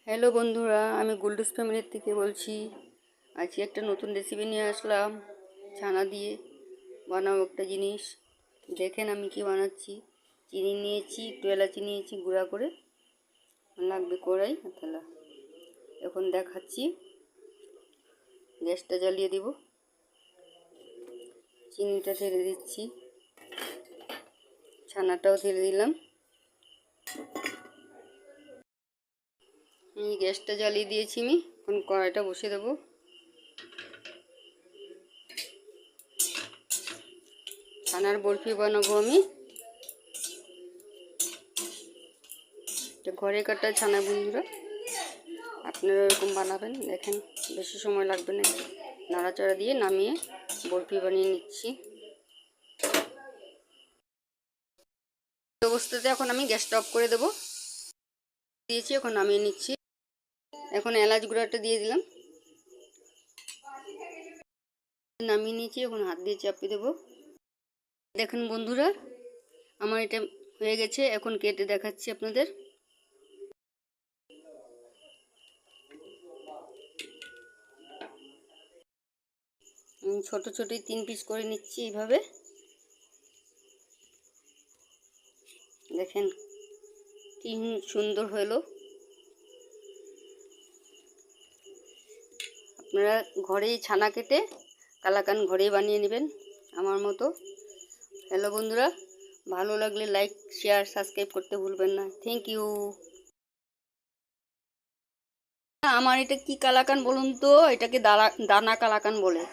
Hello বন্ধুরা, আমি গুল্ডুস ফ্যামিলির থেকে বলছি। আজকে একটা নতুন রেসিপি নিয়ে আসলাম। ছানা দিয়ে বানাবো একটা জিনিস। দেখেন আমি কি বানাচ্ছি। চিনি নিয়েছি, একটু এলাচি নিয়েছি গুঁড়া করে, লাগবে কড়াই থালা। এখন দেখাচ্ছি। গ্যাসটা জ্বালিয়ে দিব, চিনিটা ঢেলে দিচ্ছি, ছানাটাও ঢেলে দিলাম। গ্যাসটা জ্বালিয়ে দিয়েছি আমি। এখন কড়াইটা বসিয়ে দেবো। ছানার বরফি বানাবো আমি। এটা ঘরে কাটা ছানা বন্ধুরা, আপনারা এরকম বানাবেন। দেখেন বেশি সময় লাগবে না, নাড়াচাড়া দিয়ে নামিয়ে বরফি বানিয়ে নিচ্ছি। অবস্থাতে এখন আমি গ্যাসটা অফ করে দেবো। দিয়েছি, এখন নামিয়ে নিচ্ছি। এখন এলাচ গুঁড়াটা দিয়ে দিলাম, নামিয়ে নিয়েছি। এখন হাত দিয়ে চাপিয়ে দেবো। দেখেন বন্ধুরা, আমার এটা হয়ে গেছে। এখন কেটে দেখাচ্ছি আপনাদের। ছোট ছোট 3 পিস করে নিচ্ছি এইভাবে। দেখেন কি সুন্দর হলো। আপনারা ঘরেই ছানা কেটে কালাকান ঘরেই বানিয়ে নেবেন আমার মতো। হ্যালো বন্ধুরা, ভালো লাগলে লাইক, শেয়ার, সাবস্ক্রাইব করতে ভুলবেন না। Thank you. আমার এটা কি কালাকান বলুন তো? এটাকে দানা কালাকান বলে।